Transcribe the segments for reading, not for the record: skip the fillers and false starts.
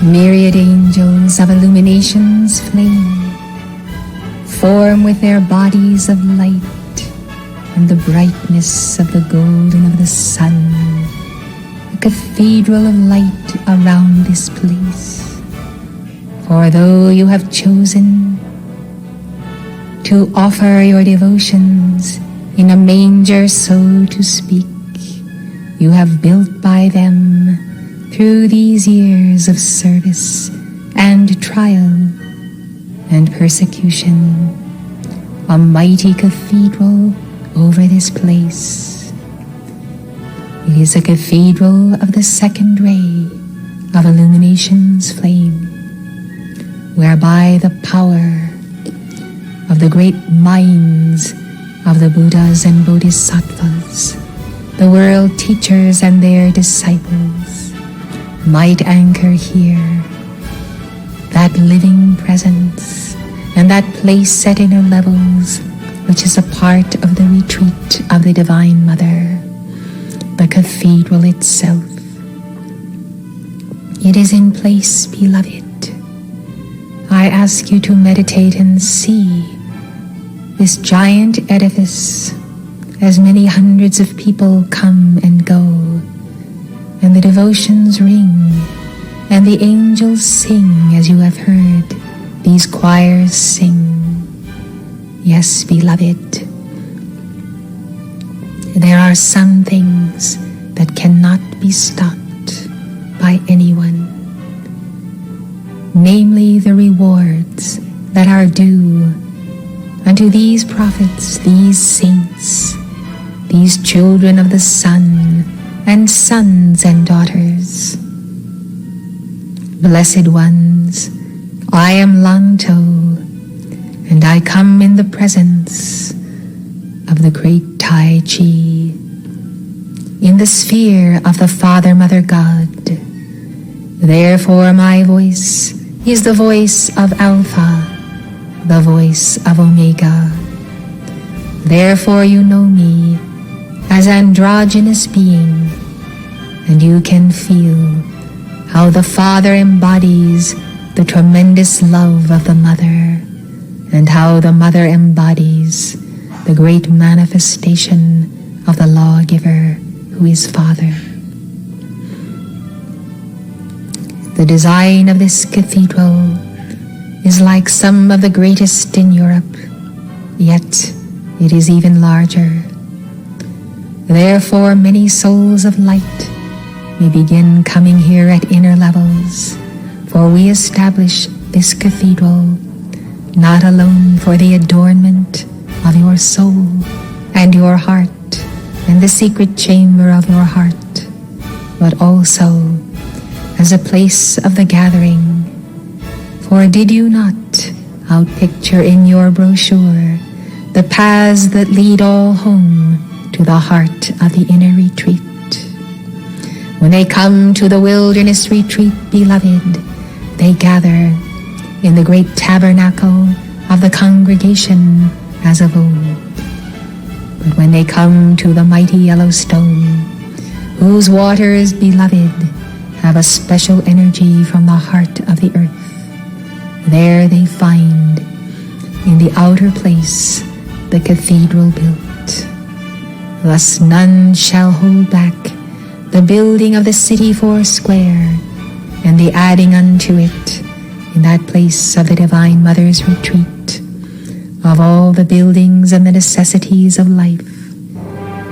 Myriad angels of illumination's flame form with their bodies of light and the brightness of the golden of the sun, a cathedral of light around this place. For though you have chosen to offer your devotions in a manger, so to speak, you have built by them through these years of service and trial and persecution, a mighty cathedral over this place. It is a cathedral of the second ray of illumination's flame, whereby the power of the great minds of the Buddhas and Bodhisattvas, the world teachers and their disciples, might anchor here, that living presence and that place at inner levels, which is a part of the retreat of the Divine Mother, the cathedral itself. It is in place, beloved. I ask you to meditate and see this giant edifice as many hundreds of people come and go, and the devotions ring, and the angels sing as you have heard these choirs sing. Yes, beloved, there are some things that cannot be stopped by anyone, namely the rewards that are due unto these prophets, these saints, these children of the sun, and sons and daughters. Blessed ones, I am Lanto, and I come in the presence of the great Tai Chi, in the sphere of the Father, Mother, God. Therefore my voice is the voice of Alpha, the voice of Omega. Therefore you know me as androgynous being, and you can feel how the Father embodies the tremendous love of the Mother, and how the Mother embodies the great manifestation of the lawgiver who is Father. The design of this cathedral is like some of the greatest in Europe, yet it is even larger. Therefore, many souls of light may begin coming here at inner levels, for we establish this cathedral not alone for the adornment of your soul and your heart and the secret chamber of your heart, but also as a place of the gathering. For did you not outpicture in your brochure the paths that lead all home to the heart of the inner retreat? When they come to the wilderness retreat, beloved, they gather in the great tabernacle of the congregation as of old. But when they come to the mighty Yellowstone, whose waters, beloved, have a special energy from the heart of the earth, there they find in the outer place the cathedral built. Thus none shall hold back the building of the city foursquare, and the adding unto it, in that place of the Divine Mother's retreat, of all the buildings and the necessities of life.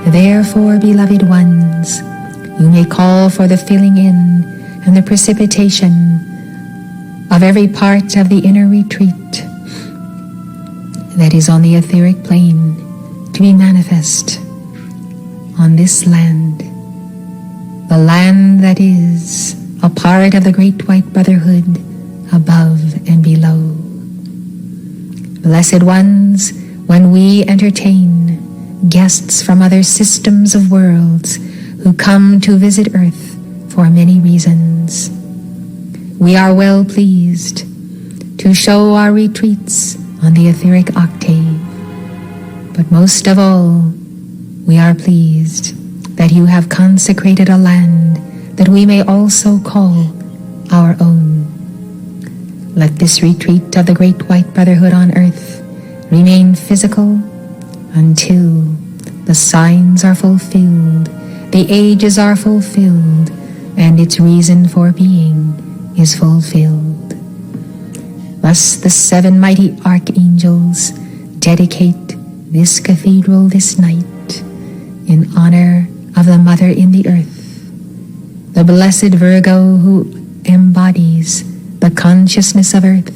Therefore, beloved ones, you may call for the filling in and the precipitation of every part of the inner retreat that is on the etheric plane to be manifest on this land, the land that is a part of the Great White Brotherhood above and below. Blessed ones, when we entertain guests from other systems of worlds who come to visit Earth for many reasons, we are well pleased to show our retreats on the etheric octave. But most of all, we are pleased that you have consecrated a land that we may also call our own. Let this retreat of the Great White Brotherhood on earth remain physical until the signs are fulfilled, the ages are fulfilled, and its reason for being is fulfilled. Thus the 7 mighty archangels dedicate this cathedral this night in honor of the Mother in the earth, the blessed Virgo who embodies the consciousness of earth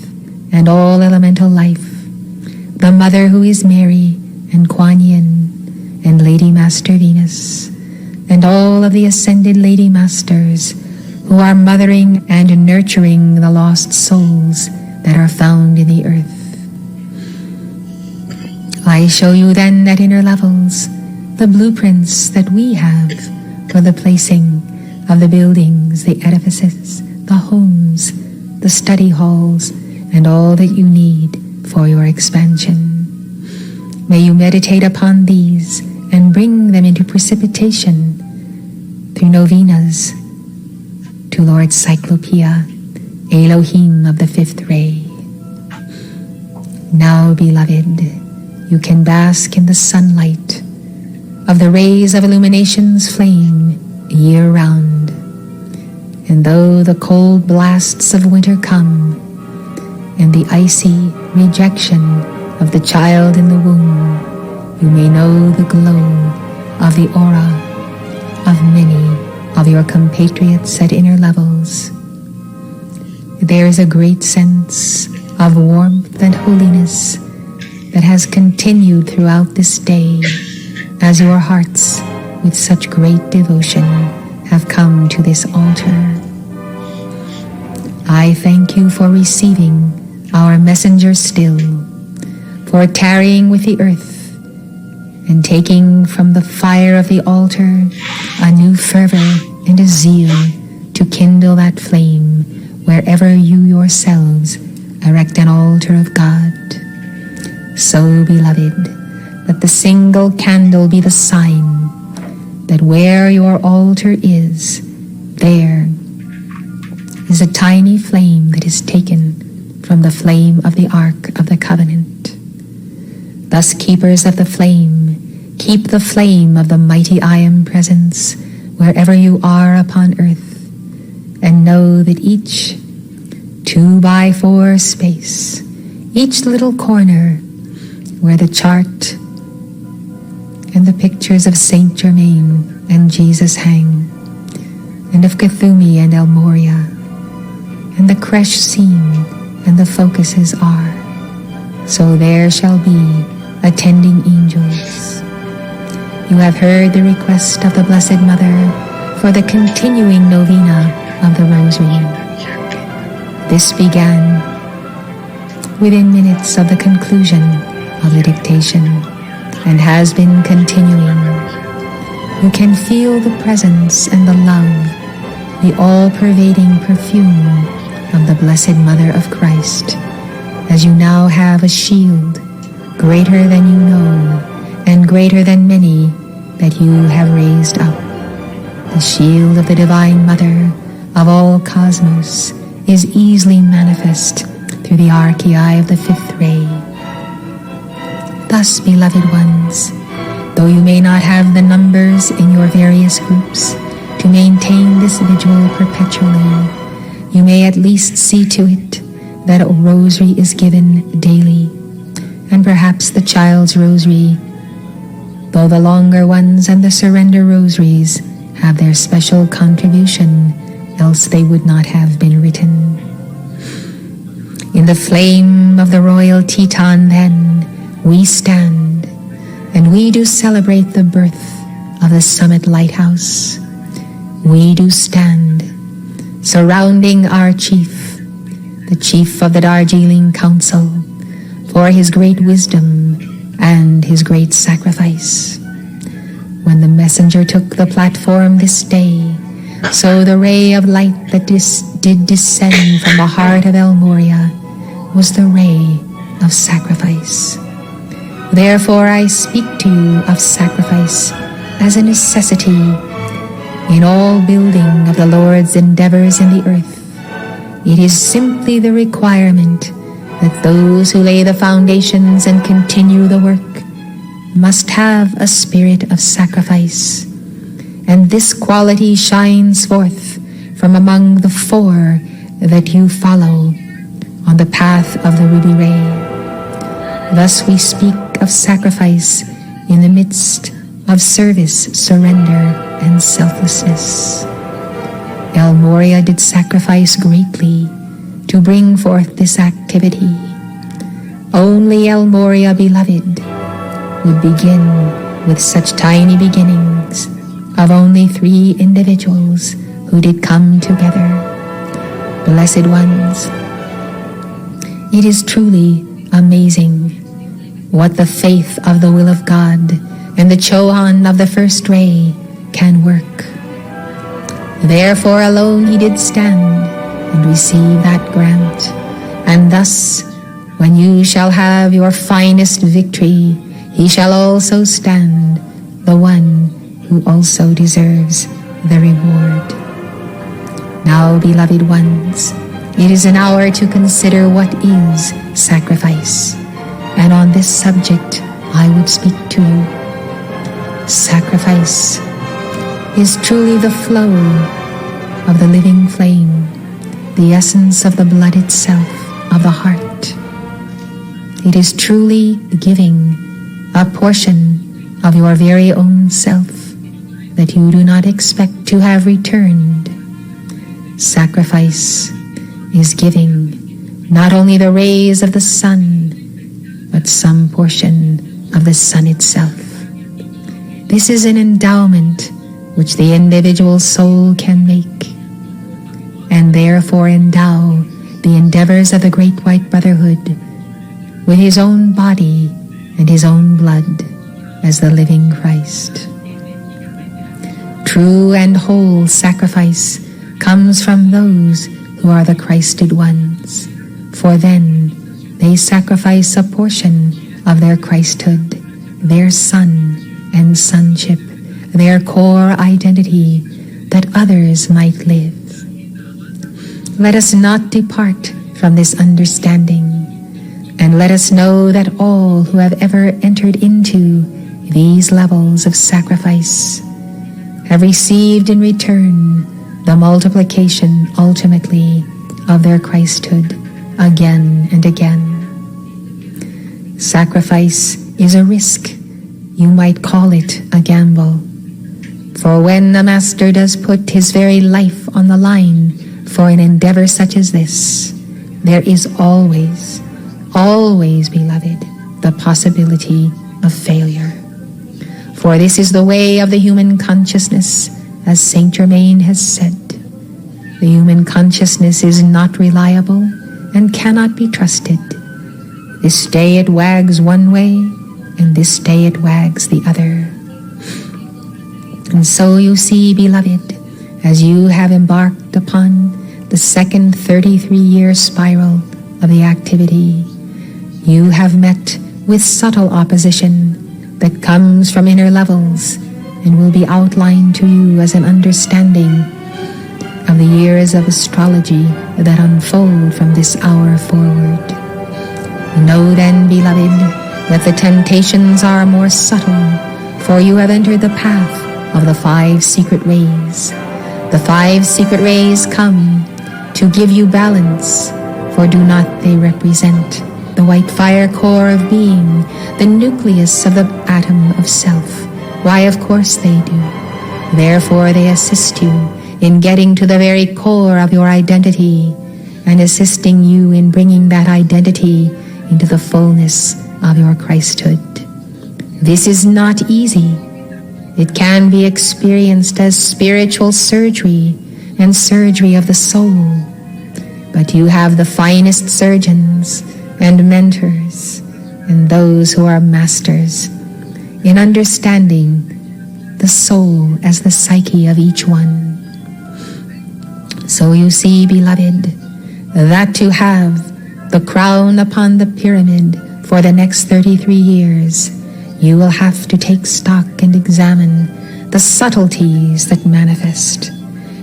and all elemental life, the Mother who is Mary and Kuan Yin and Lady Master Venus, and all of the ascended Lady Masters who are mothering and nurturing the lost souls that are found in the earth. I show you then at inner levels the blueprints that we have for the placing of the buildings, the edifices, the homes, the study halls, and all that you need for your expansion. May you meditate upon these and bring them into precipitation through novenas to Lord Cyclopea, Elohim of the 5th ray. Now, beloved, you can bask in the sunlight of the rays of illumination's flame year-round. And though the cold blasts of winter come, and the icy rejection of the child in the womb, you may know the glow of the aura of many of your compatriots at inner levels. There is a great sense of warmth and holiness that has continued throughout this day as your hearts with such great devotion have come to this altar. I thank you for receiving our messenger still, for tarrying with the earth and taking from the fire of the altar a new fervor and a zeal to kindle that flame wherever you yourselves erect an altar of God. So, beloved, let the single candle be the sign that where your altar is, there is a tiny flame that is taken from the flame of the Ark of the Covenant. Thus, keepers of the flame, keep the flame of the mighty I Am Presence wherever you are upon earth, and know that each 2x4 space, each little corner where the chart and the pictures of Saint Germain and Jesus hang, and of Cthulhu and El Moria, and the creche scene and the focuses are, so there shall be attending angels. You have heard the request of the Blessed Mother for the continuing novena of the Rosary. This began within minutes of the conclusion of the dictation and has been continuing. You can feel the presence and the love, the all-pervading perfume of the Blessed Mother of Christ, as you now have a shield greater than you know and greater than many that you have raised up. The shield of the Divine Mother of all cosmos is easily manifest through the archei of the 5th ray. Thus, beloved ones, though you may not have the numbers in your various groups to maintain this vigil perpetually, you may at least see to it that a rosary is given daily, and perhaps the child's rosary, though the longer ones and the surrender rosaries have their special contribution, else they would not have been written. In the flame of the royal Teton, then, we stand, and we do celebrate the birth of the Summit Lighthouse. We do stand, surrounding our chief, the chief of the Darjeeling Council, for his great wisdom and his great sacrifice. When the messenger took the platform this day, so the ray of light that did descend from the heart of El Moria was the ray of sacrifice. Therefore I speak to you of sacrifice as a necessity in all building of the Lord's endeavors in the earth, It is simply the requirement that those who lay the foundations and continue the work must have a spirit of sacrifice, and this quality shines forth from among the four that you follow on the path of the ruby ray. Thus we speak of sacrifice in the midst of service, surrender, and selflessness. El Morya did sacrifice greatly to bring forth this activity. Only El Morya, beloved, would begin with such tiny beginnings of only 3 individuals who did come together. Blessed ones, it is truly amazing what the faith of the will of God and the Chohan of the first ray can work. Therefore alone he did stand and receive that grant, and thus when you shall have your finest victory, he shall also stand, the one who also deserves the reward. Now, beloved ones, it is an hour to consider what is sacrifice, and on this subject I would speak to you. Sacrifice is truly the flow of the living flame, the essence of the blood itself, of the heart. It is truly giving a portion of your very own self that you do not expect to have returned. Sacrifice is giving not only the rays of the sun, but some portion of the sun itself. This is an endowment which the individual soul can make, and therefore endow the endeavors of the Great White Brotherhood with his own body and his own blood as the living Christ. True and whole sacrifice comes from those who are the Christed ones, for then they sacrifice a portion of their Christhood, their son and sonship, their core identity, that others might live. Let us not depart from this understanding, and let us know that all who have ever entered into these levels of sacrifice have received in return the multiplication ultimately of their Christhood again and again. Sacrifice is a risk, you might call it a gamble. For when the Master does put his very life on the line for an endeavor such as this, there is always, beloved, the possibility of failure. For this is the way of the human consciousness, as Saint Germain has said. The human consciousness is not reliable and cannot be trusted. This day it wags one way, and this day it wags the other. And so you see, beloved, as you have embarked upon the second 33-year spiral of the activity, you have met with subtle opposition that comes from inner levels and will be outlined to you as an understanding of the years of astrology that unfold from this hour forward. Know then, beloved, that the temptations are more subtle, for you have entered the path of the 5 secret rays. The 5 secret rays come to give you balance, for do not they represent the white fire core of being, the nucleus of the atom of self? Why, of course they do. Therefore they assist you in getting to the very core of your identity and assisting you in bringing that identity into the fullness of your Christhood. This is not easy. It can be experienced as spiritual surgery and surgery of the soul. But you have the finest surgeons and mentors and those who are masters in understanding the soul as the psyche of each one. So you see, beloved, that to have the crown upon the pyramid for the next 33 years, you will have to take stock and examine the subtleties that manifest.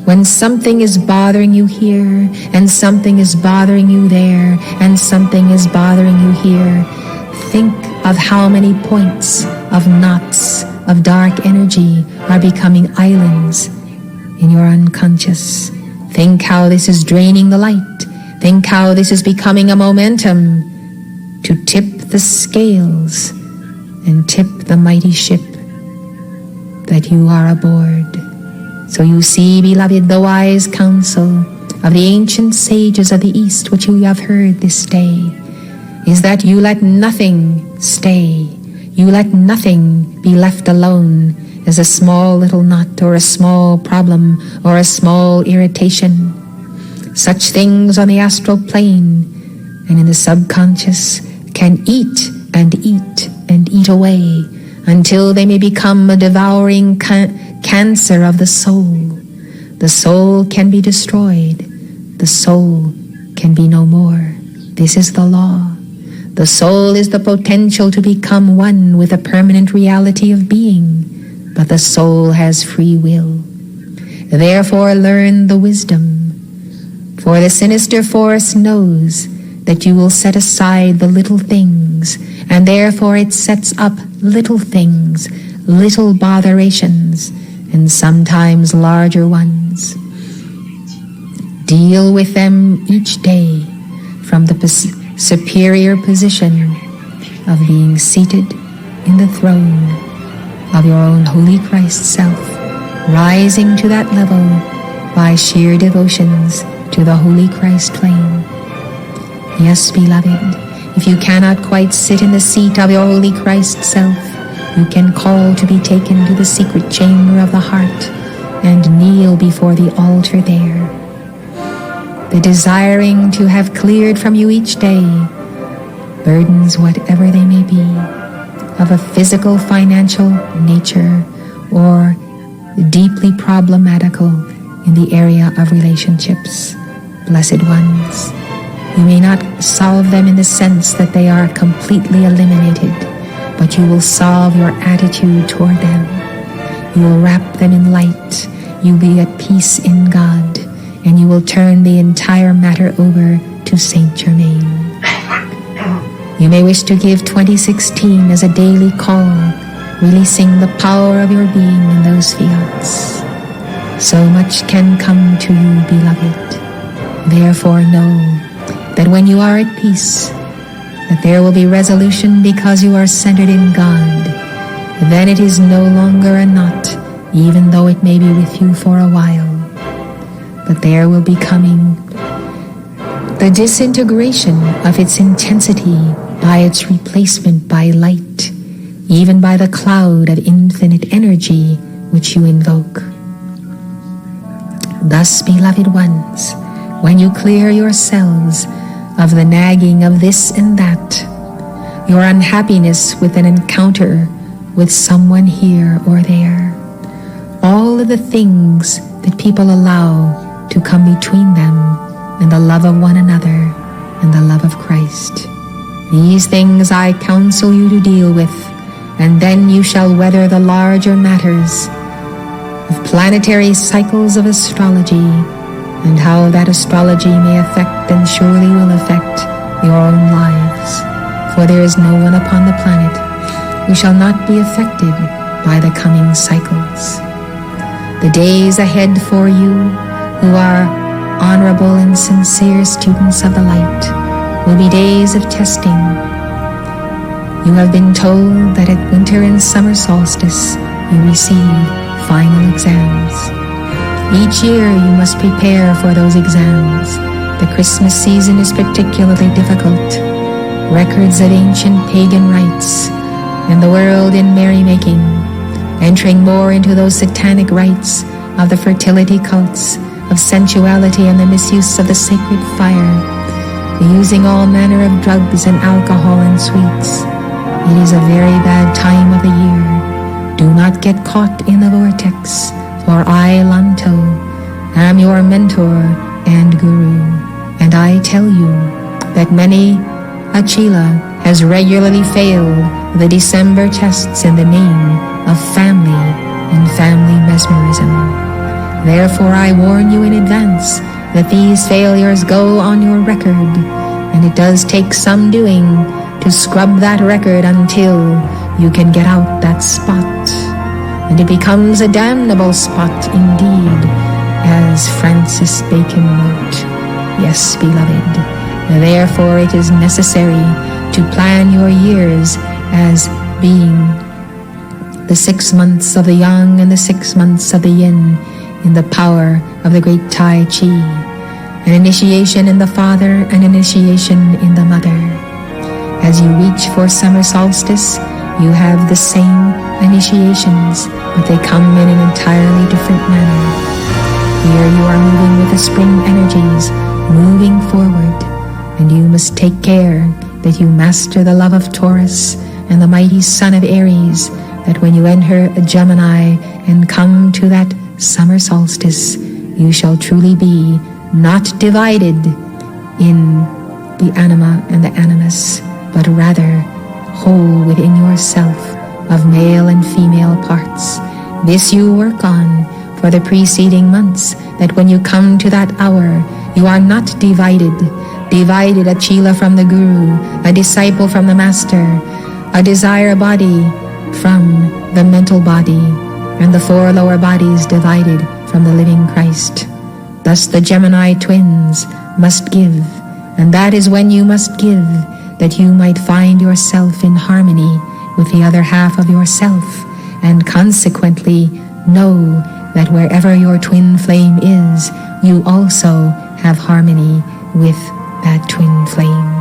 When something is bothering you here, and something is bothering you there, and something is bothering you here, think of how many points of knots of dark energy are becoming islands in your unconscious. Think how this is draining the light. Think how this is becoming a momentum to tip the scales and tip the mighty ship that you are aboard. So you see, beloved, the wise counsel of the ancient sages of the East, which you have heard this day, is that you let nothing stay. You let nothing be left alone as a small little knot or a small problem or a small irritation. Such things on the astral plane and in the subconscious can eat and eat and eat away until they may become a devouring cancer of the soul. The soul can be destroyed. The soul can be no more. This is the law. The soul is the potential to become one with the permanent reality of being, but the soul has free will. Therefore learn the wisdom, for the sinister force knows that you will set aside the little things, and therefore it sets up little things, little botherations, and sometimes larger ones. Deal with them each day from the superior position of being seated in the throne of your own Holy Christ self, rising to that level by sheer devotions to the Holy Christ plane. Yes, beloved, if you cannot quite sit in the seat of your Holy Christ self, you can call to be taken to the secret chamber of the heart and kneel before the altar there. The desiring to have cleared from you each day burdens, whatever they may be, of a physical, financial nature or deeply problematical in the area of relationships. Blessed ones, you may not solve them in the sense that they are completely eliminated, but you will solve your attitude toward them. You will wrap them in light. You will be at peace in God, and you will turn the entire matter over to Saint Germain. You may wish to give 2016 as a daily call, releasing the power of your being in those fields. So much can come to you, beloved. Therefore know that when you are at peace, that there will be resolution because you are centered in God. Then it is no longer a knot, even though it may be with you for a while. But there will be coming the disintegration of its intensity by its replacement by light, even by the cloud of infinite energy which you invoke. Thus, beloved ones, when you clear yourselves of the nagging of this and that, your unhappiness with an encounter with someone here or there, all of the things that people allow to come between them and the love of one another and the love of Christ. These things I counsel you to deal with, and then you shall weather the larger matters of planetary cycles of astrology, and how that astrology may affect and surely will affect your own lives. For there is no one upon the planet who shall not be affected by the coming cycles. The days ahead for you who are honorable and sincere students of the light will be days of testing. You have been told that at winter and summer solstice you receive final exams. Each year you must prepare for those exams. The Christmas season is particularly difficult. Records of ancient pagan rites and the world in merrymaking, entering more into those satanic rites of the fertility cults, of sensuality and the misuse of the sacred fire, the using all manner of drugs and alcohol and sweets. It is a very bad time of the year. Do not get caught in the vortex, for I, Lanto, am your mentor and guru, and I tell you that many a Chela has regularly failed the December tests in the name of family and family mesmerism. Therefore I warn you in advance that these failures go on your record, and it does take some doing to scrub that record until you can get out that spot. And it becomes a damnable spot indeed, as Francis Bacon wrote. Yes, beloved, therefore it is necessary to plan your years as being the 6 months of the yang and the 6 months of the yin in the power of the great Tai Chi, an initiation in the father, an initiation in the mother. As you reach for summer solstice, you have the same initiations, but they come in an entirely different manner. Here you are moving with the spring energies, moving forward, and you must take care that you master the love of Taurus and the mighty son of Aries, that when you enter a Gemini and come to that summer solstice, you shall truly be not divided in the anima and the animus, but rather whole within yourself of male and female parts. This you work on for the preceding months, that when you come to that hour, you are not divided, a chela from the guru, a disciple from the master, a desire body from the mental body, and the 4 lower bodies divided from the living Christ. Thus the Gemini twins must give, and that is when you must give, that you might find yourself in harmony with the other half of yourself, and consequently know that wherever your twin flame is, you also have harmony with that twin flame.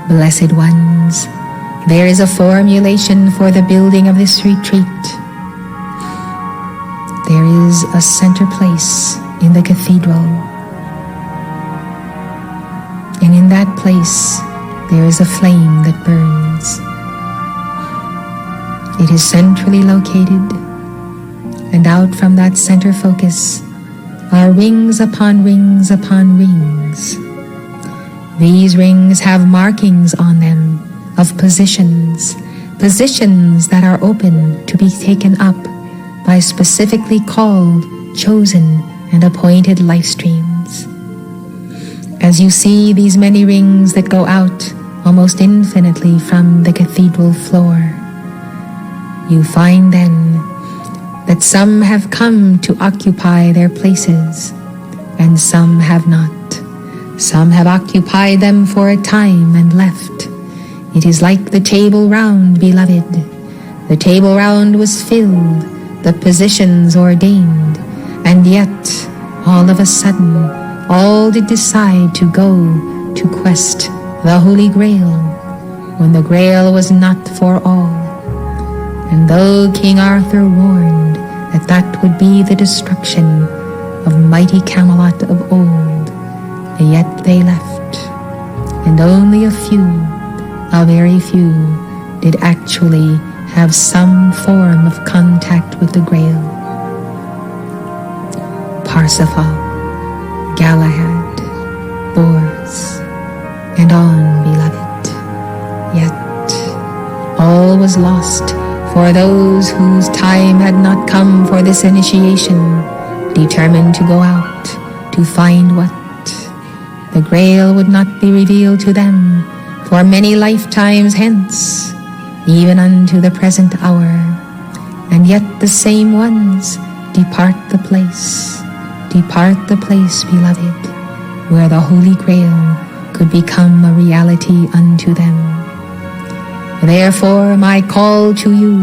Blessed ones, there is a formulation for the building of this retreat. There is a center place in the cathedral, and in that place there is a flame that burns. It is centrally located, and out from that center focus are rings upon rings upon rings. These rings have markings on them of positions that are open to be taken up by specifically called, chosen, and appointed life streams. As you see these many rings that go out almost infinitely from the cathedral floor, you find then that some have come to occupy their places, and some have not. Some have occupied them for a time and left. It is like the table round, beloved. The table round was filled, the positions ordained, and yet, all of a sudden, all did decide to go to quest the Holy Grail, when the Grail was not for all. And though King Arthur warned that that would be the destruction of mighty Camelot of old, yet they left, and only a few, a very few, did actually have some form of contact with the Grail. Parsifal, Galahad, Bors, and on, beloved. Yet all was lost for those whose time had not come for this initiation, determined to go out to find what? The Grail would not be revealed to them for many lifetimes hence, even unto the present hour, and yet the same ones depart the place, beloved, where the Holy Grail could become a reality unto them. Therefore my call to you,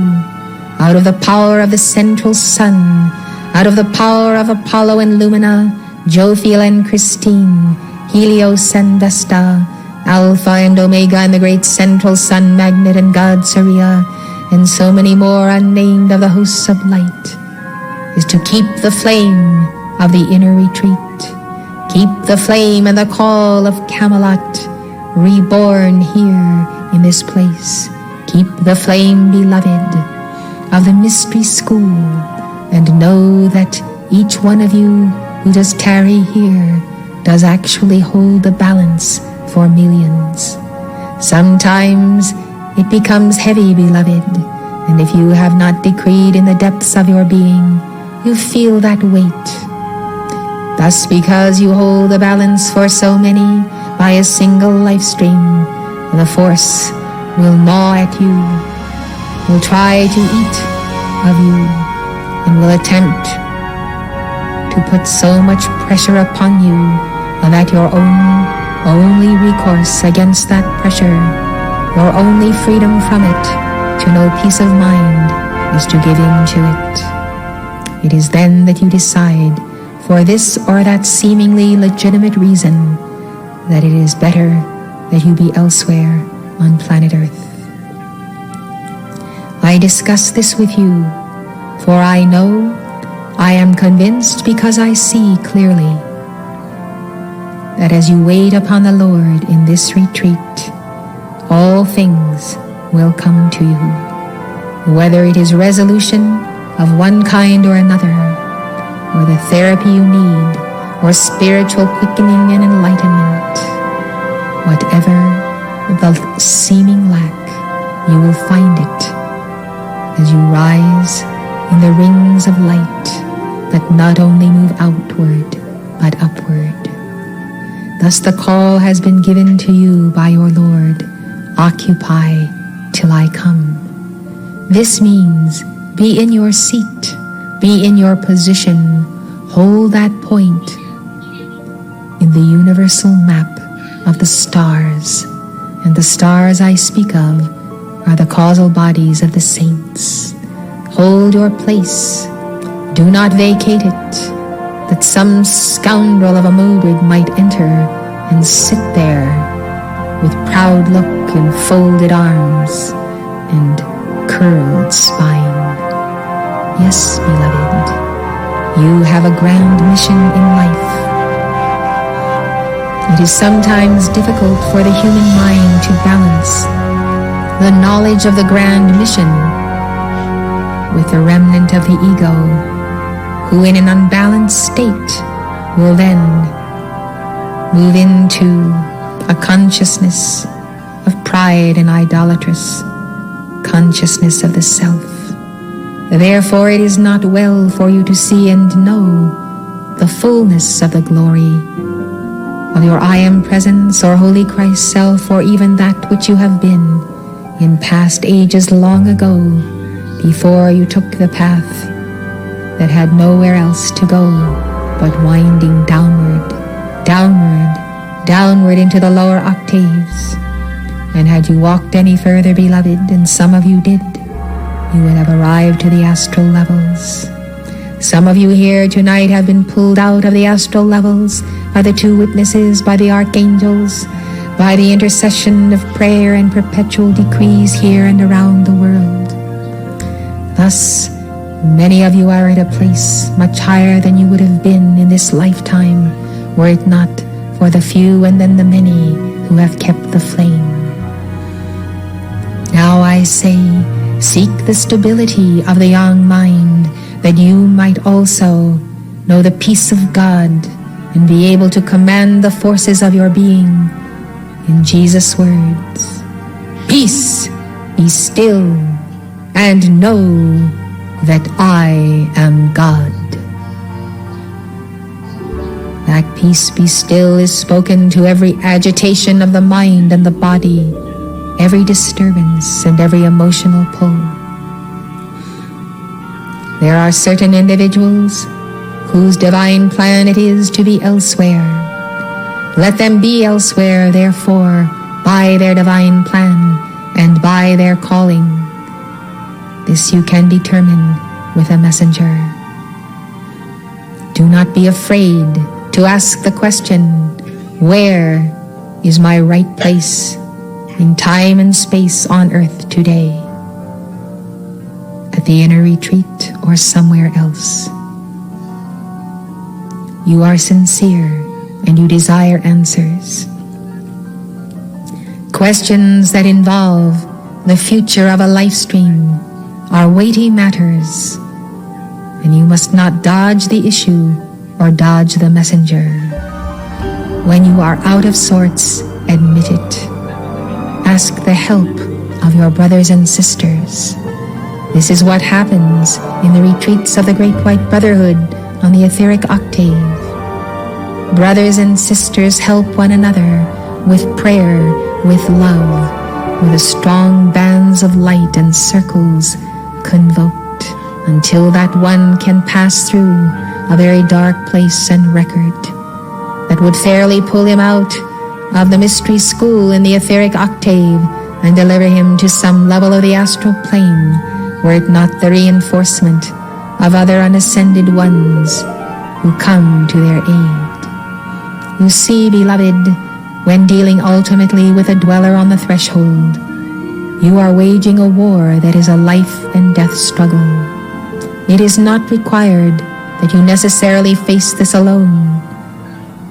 out of the power of the central sun, out of the power of Apollo and Lumina, Jophiel and Christine, Helios and Vesta, Alpha and Omega and the great central sun magnet and God Saria, and so many more unnamed of the hosts of light, is to keep the flame of the inner retreat, keep the flame and the call of Camelot reborn here in this place. Keep the flame, beloved, of the mystery school, and know that each one of you who does tarry here does actually hold the balance for millions. Sometimes it becomes heavy, beloved, And if you have not decreed in the depths of your being, you feel that weight. Thus, because you hold the balance for so many by a single life stream, the force will gnaw at you, will try to eat of you, and will attempt to put so much pressure upon you that your only recourse against that pressure, your only freedom from it, to know peace of mind, is to give in to it. It is then that you decide, for this or that seemingly legitimate reason, that it is better that you be elsewhere on planet Earth. I discuss this with you, for I know, I am convinced because I see clearly, that as you wait upon the Lord in this retreat, all things will come to you, whether it is resolution of one kind or another, or the therapy you need, or spiritual quickening and enlightenment. Whatever the seeming lack, you will find it as you rise in the rings of light that not only move outward, but upward. Thus the call has been given to you by your Lord, occupy till I come. This means be in your seat, be in your position, hold that point in the universal map of the stars, and the stars I speak of are the causal bodies of the saints. Hold your place, do not vacate it, that some scoundrel of a Modred might enter and sit there with proud look and folded arms and curled spine. Yes, beloved, you have a grand mission in life. It is sometimes difficult for the human mind to balance the knowledge of the grand mission with the remnant of the ego, who in an unbalanced state will then move into a consciousness of pride and idolatrous consciousness of the self. Therefore, it is not well for you to see and know the fullness of the glory of your I Am Presence or Holy Christ Self, or even that which you have been in past ages long ago, before you took the path that had nowhere else to go but winding downward, downward, downward into the lower octaves. And had you walked any further, beloved, and some of you did, you would have arrived to the astral levels. Some of you here tonight have been pulled out of the astral levels by the two witnesses, by the archangels, by the intercession of prayer and perpetual decrees here and around the world. Thus, many of you are at a place much higher than you would have been in this lifetime, were it not for the few and then the many who have kept the flame. Now I say, seek the stability of the young mind, that you might also know the peace of God and be able to command the forces of your being in Jesus' words. Peace, be still, and know that I am God. That peace be still is spoken to every agitation of the mind and the body, every disturbance and every emotional pull. There are certain individuals whose divine plan it is to be elsewhere. Let them be elsewhere, therefore, by their divine plan and by their calling. This you can determine with a messenger. Do not be afraid to ask the question, where is my right place in time and space on earth today? At the inner retreat or somewhere else? You are sincere and you desire answers. Questions that involve the future of a life stream are weighty matters, and you must not dodge the issue or dodge the messenger. When you are out of sorts, admit it. Ask the help of your brothers and sisters. This is what happens in the retreats of the Great White Brotherhood on the etheric octave. Brothers and sisters help one another with prayer, with love, with the strong bands of light and circles convoked, until that one can pass through a very dark place and record that would fairly pull him out of the mystery school in the etheric octave and deliver him to some level of the astral plane, were it not the reinforcement of other unascended ones who come to their aid. You see, beloved, when dealing ultimately with a dweller on the threshold, you are waging a war that is a life and death struggle. It is not required that you necessarily face this alone.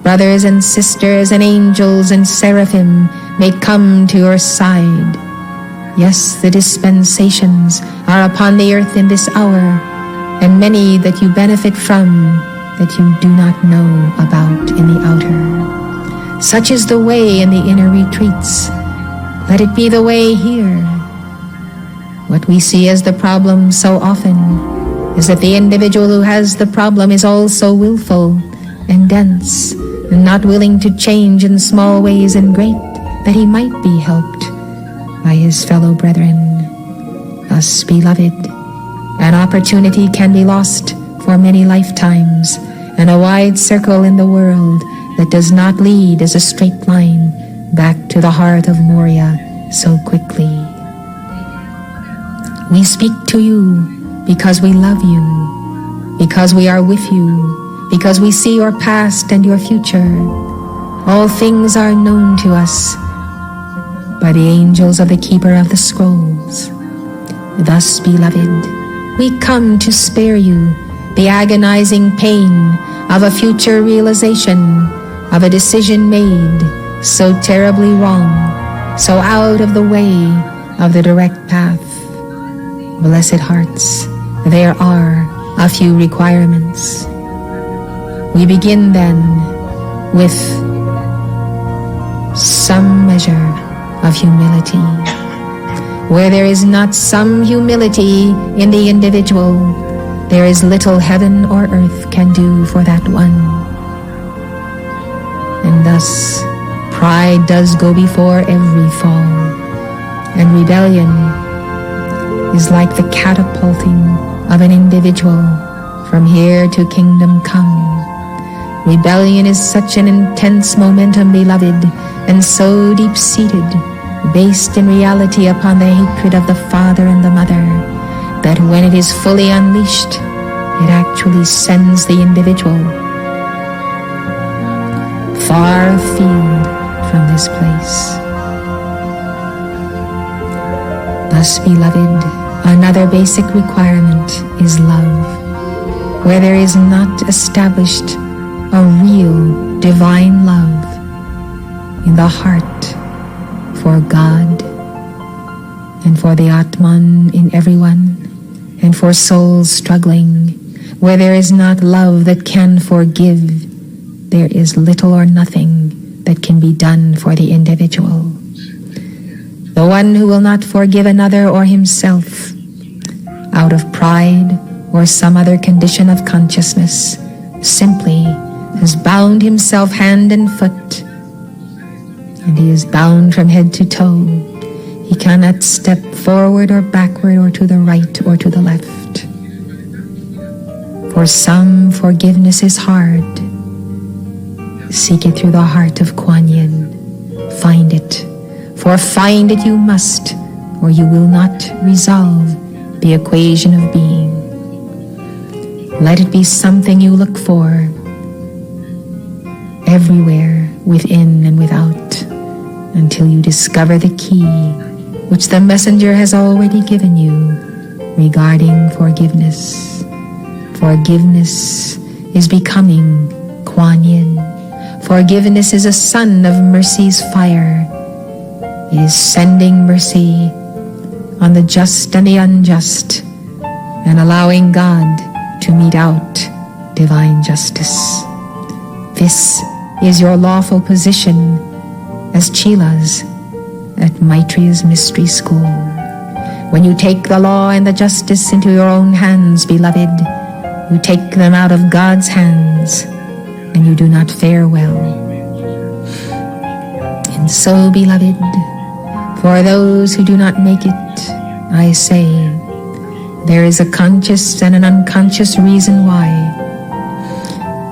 Brothers and sisters and angels and seraphim may come to your side. Yes, the dispensations are upon the earth in this hour, and many that you benefit from that you do not know about in the outer. Such is the way in the inner retreats. Let it be the way here. What we see as the problem so often is that the individual who has the problem is also willful and dense, and not willing to change in small ways and great, that he might be helped by his fellow brethren. Thus, beloved, an opportunity can be lost for many lifetimes, and a wide circle in the world that does not lead as a straight line back to the heart of Moria so quickly. We speak to you because we love you, because we are with you, because we see your past and your future. All things are known to us by the angels of the Keeper of the Scrolls. Thus, beloved, we come to spare you the agonizing pain of a future realization of a decision made so terribly wrong, so out of the way of the direct path. Blessed hearts, there are a few requirements. We begin then with some measure of humility. Where there is not some humility in the individual, there is little heaven or earth can do for that one. And thus, pride does go before every fall, and rebellion is like the catapulting of an individual from here to kingdom come. Rebellion is such an intense momentum, beloved, and so deep-seated, based in reality upon the hatred of the father and the mother, that when it is fully unleashed, it actually sends the individual far afield from this place. Thus, beloved, another basic requirement is love. Where there is not established a real divine love in the heart for God and for the Atman in everyone and for souls struggling, where there is not love that can forgive, there is little or nothing that can be done for the individual. The one who will not forgive another or himself out of pride or some other condition of consciousness simply has bound himself hand and foot, and he is bound from head to toe. He cannot step forward or backward or to the right or to the left. For some, forgiveness is hard. Seek it through the heart of Kuan Yin. Find it, for find it you must, or you will not resolve the equation of being. Let it be something you look for everywhere, within and without, until you discover the key which the messenger has already given you regarding forgiveness. Forgiveness is becoming Kuan Yin. Forgiveness is a son of mercy's fire. It is sending mercy on the just and the unjust, and allowing God to mete out divine justice. This is your lawful position as Chelas at Maitriya's Mystery School. When you take the law and the justice into your own hands, beloved, you take them out of God's hands, and you do not fare well. And so, beloved, for those who do not make it, I say, there is a conscious and an unconscious reason why.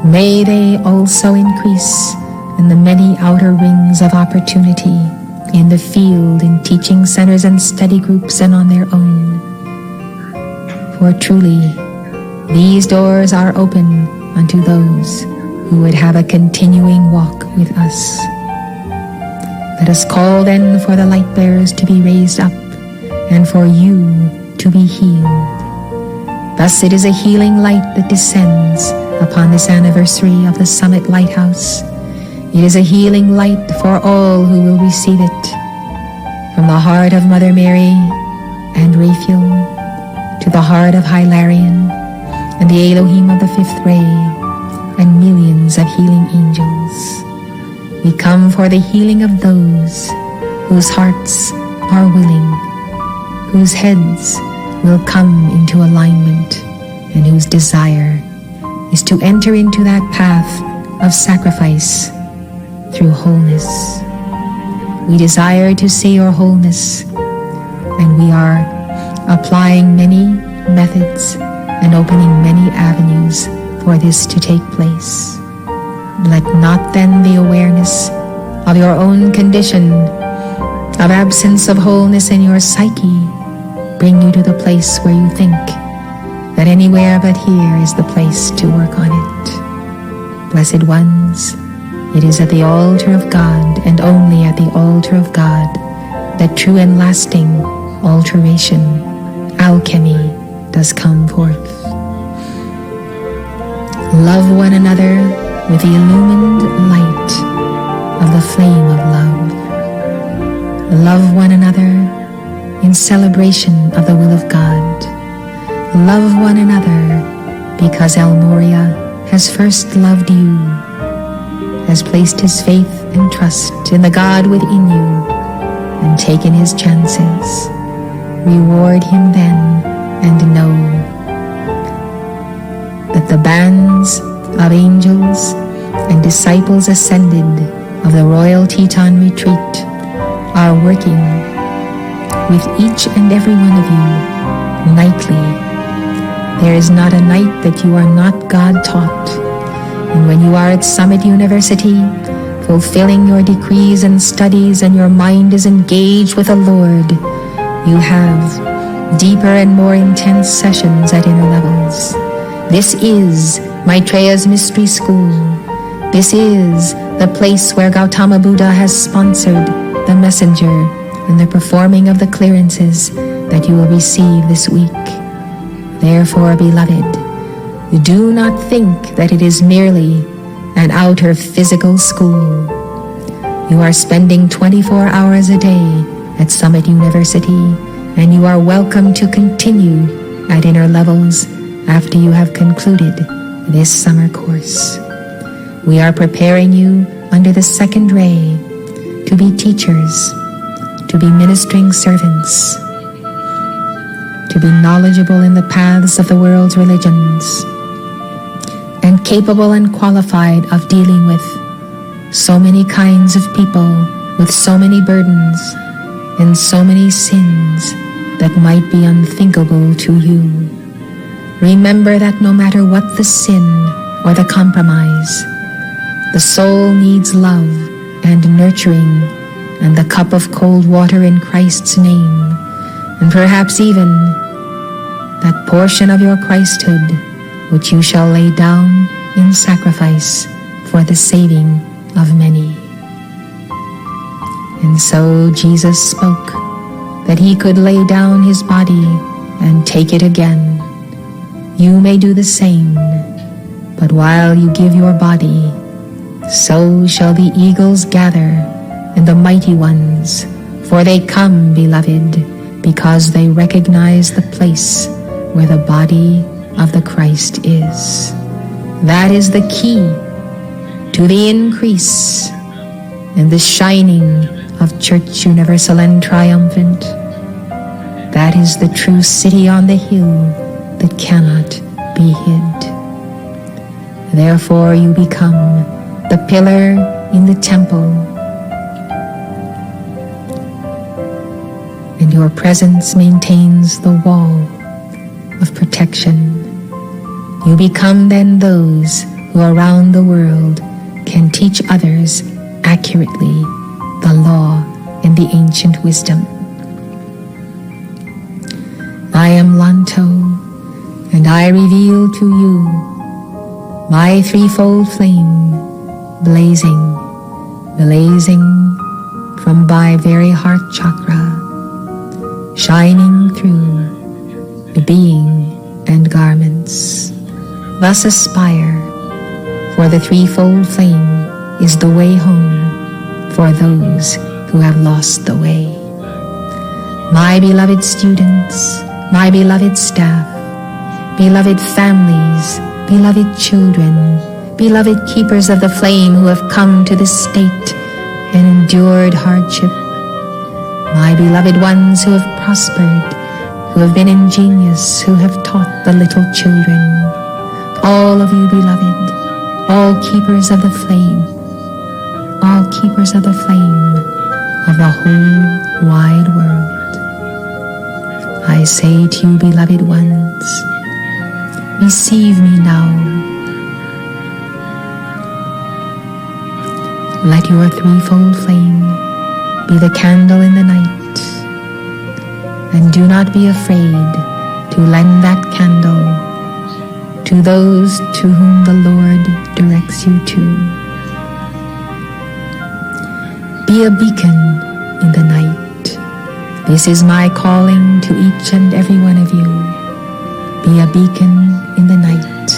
May they also increase in the many outer rings of opportunity, in the field, in teaching centers and study groups, and on their own. For truly, these doors are open unto those who would have a continuing walk with us. Let us call then for the light bearers to be raised up, and for you to be healed. Thus it is a healing light that descends upon this anniversary of the Summit Lighthouse. It is a healing light for all who will receive it. From the heart of Mother Mary and Raphael to the heart of Hilarion and the Elohim of the fifth ray and millions of healing angels, we come for the healing of those whose hearts are willing, whose heads will come into alignment, and whose desire is to enter into that path of sacrifice through wholeness. We desire to see your wholeness, and we are applying many methods and opening many avenues for this to take place. Let not then the awareness of your own condition, of absence of wholeness in your psyche, bring you to the place where you think that anywhere but here is the place to work on it. Blessed ones, it is at the altar of God, and only at the altar of God, that true and lasting alteration, alchemy, does come forth. Love one another with the illumined light of the flame of love. Love one another in celebration of the will of God. Love one another because El Moria has first loved you, has placed his faith and trust in the God within you, and taken his chances. Reward him then, and know that the bands of angels and disciples ascended of the Royal Teton Retreat are working with each and every one of you nightly. There is not a night that you are not God-taught. And when you are at Summit University, fulfilling your decrees and studies, and your mind is engaged with the Lord, you have deeper and more intense sessions at inner levels. This is Maitreya's Mystery School. This is the place where Gautama Buddha has sponsored the messenger in the performing of the clearances that you will receive this week. Therefore, beloved, do not think that it is merely an outer physical school. You are spending 24 hours a day at Summit University, and you are welcome to continue at inner levels after you have concluded this summer course. We are preparing you under the second ray to be teachers, to be ministering servants, to be knowledgeable in the paths of the world's religions, and capable and qualified of dealing with so many kinds of people with so many burdens and so many sins that might be unthinkable to you. Remember that no matter what the sin or the compromise, the soul needs love and nurturing and the cup of cold water in Christ's name, and perhaps even that portion of your Christhood which you shall lay down in sacrifice for the saving of many. And so Jesus spoke that he could lay down his body and take it again. You may do the same, but while you give your body, so shall the eagles gather and the mighty ones, for they come, beloved, because they recognize the place where the body of the Christ is. That is the key to the increase and the shining of Church Universal and Triumphant. That is the true city on the hill that cannot be hid. Therefore you become the pillar in the temple, and your presence maintains the wall of protection. You become then those who around the world can teach others accurately the law and the ancient wisdom. I am Lanto, and I reveal to you my threefold flame, blazing from my very heart chakra, shining through the being and garments. Thus aspire, for the threefold flame is the way home for those who have lost the way. My beloved students, my beloved staff, beloved families, beloved children, beloved keepers of the flame who have come to this state and endured hardship, my beloved ones who have prospered, who have been ingenious, who have taught the little children, all of you beloved, all keepers of the flame, all keepers of the flame of the whole wide world. I say to you, beloved ones, receive me now. Let your threefold flame be the candle in the night, and do not be afraid to lend that candle to those to whom the Lord directs you to. Be a beacon in the night. This is my calling to each and every one of you. Be a beacon in the night.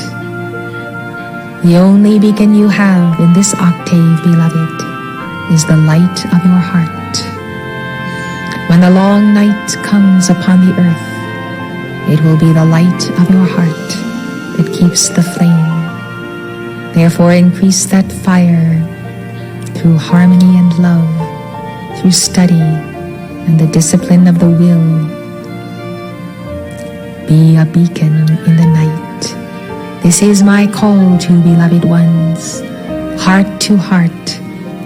The only beacon you have in this octave, beloved, is the light of your heart. When the long night comes upon the earth, it will be the light of your heart that keeps the flame. Therefore increase that fire through harmony and love, through study and the discipline of the will. Be a beacon in the night. This is my call to you, beloved ones. Heart to heart,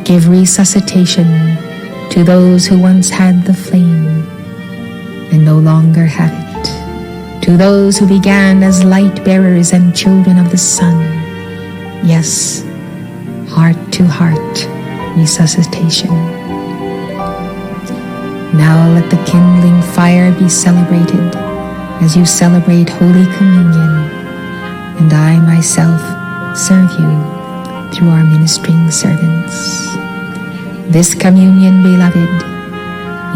give resuscitation to those who once had the flame and no longer have it. To those who began as light bearers and children of the sun. Yes, heart to heart resuscitation. Now let the kindling fire be celebrated as you celebrate Holy Communion, and I myself serve you through our ministering servants. This communion, beloved,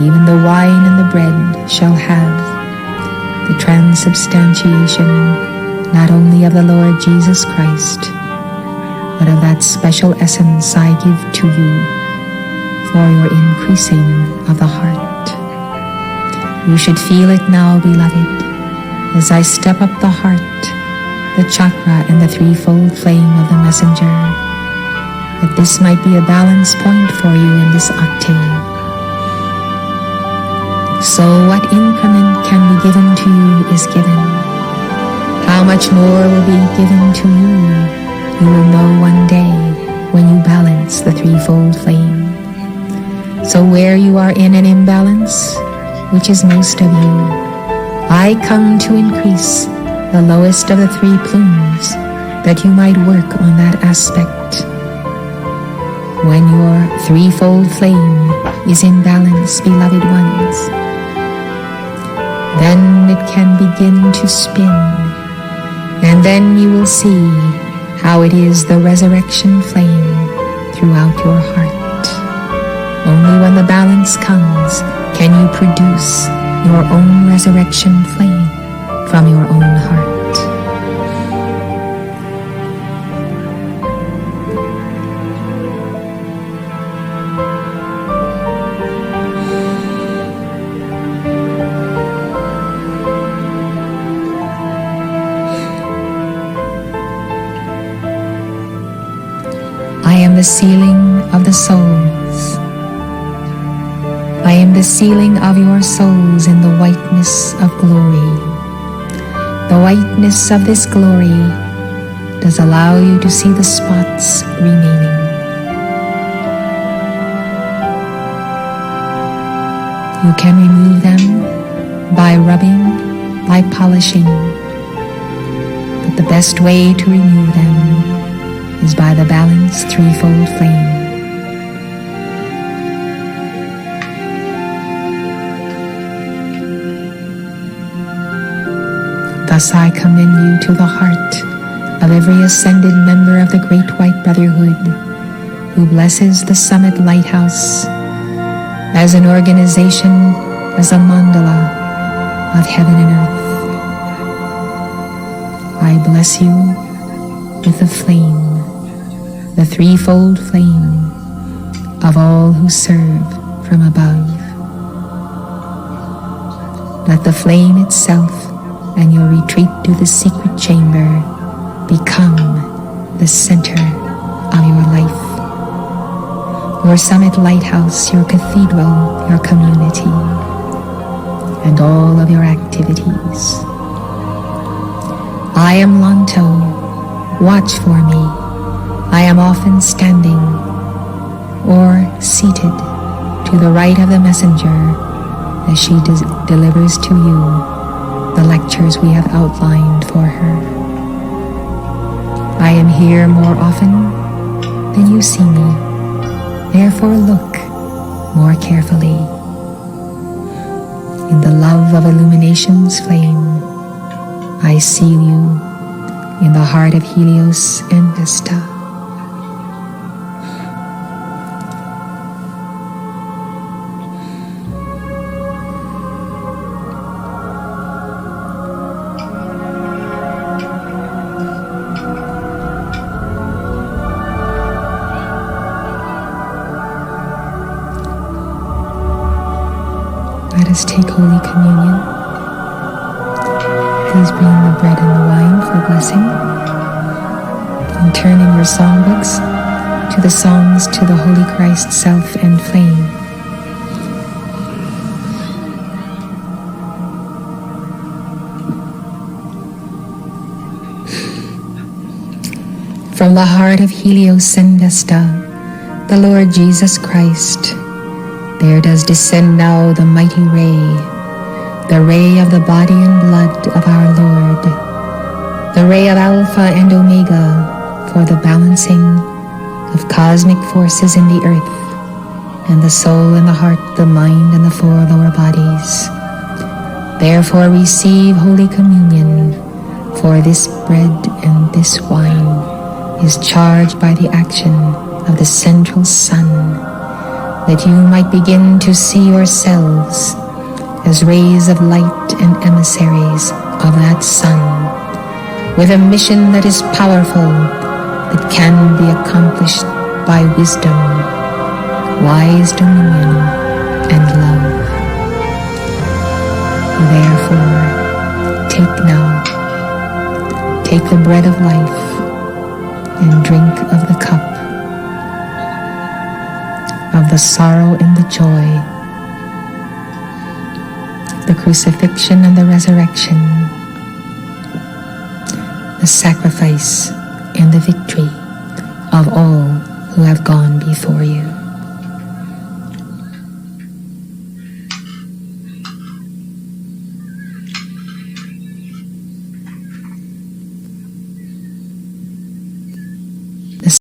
even the wine and the bread shall have the transubstantiation not only of the Lord Jesus Christ, but of that special essence I give to you for your increasing of the heart. You should feel it now, beloved, as I step up the heart, the chakra and the threefold flame of the messenger, that this might be a balance point for you in this octave. So what increment can be given to you is given. How much more will be given to you, you will know one day when you balance the threefold flame. So where you are in an imbalance, which is most of you, I come to increase the lowest of the three plumes, that you might work on that aspect. When your threefold flame is in balance, beloved ones, then it can begin to spin, and then you will see how it is the resurrection flame throughout your heart. Only when the balance comes can you produce your own resurrection flame from your own heart. I am the sealing of the souls. I am and the sealing of your souls in the whiteness of glory. The whiteness of this glory does allow you to see the spots remaining. You can remove them by rubbing, by polishing, but the best way to remove them is by the balanced threefold flame. Thus I commend you to the heart of every ascended member of the Great White Brotherhood who blesses the Summit Lighthouse as an organization, as a mandala of heaven and earth. I bless you with the flame, the threefold flame of all who serve from above. Let the flame itself and your retreat to the secret chamber become the center of your life. Your Summit Lighthouse, your cathedral, your community, and all of your activities. I am Lanto, watch for me. I am often standing or seated to the right of the messenger as she delivers to you the lectures we have outlined for her. I am here more often than you see me. Therefore look more carefully. In the love of illumination's flame, I seal you in the heart of Helios and Vesta. Let us take Holy Communion. Please bring the bread and the wine for blessing, and turn in your songbooks to the songs to the Holy Christ Self and Flame. From the heart of Helios and Vesta, the Lord Jesus Christ, there does descend now the mighty ray, the ray of the body and blood of our Lord, the ray of Alpha and Omega for the balancing of cosmic forces in the earth, and the soul and the heart, the mind and the four lower bodies. Therefore receive Holy Communion, for this bread and this wine is charged by the action of the central sun, that you might begin to see yourselves as rays of light and emissaries of that sun, with a mission that is powerful, that can be accomplished by wisdom, wise dominion, and love. Therefore, take the bread of life and drink of the cup of the sorrow and the joy, the crucifixion and the resurrection, the sacrifice and the victory of all who have gone before you.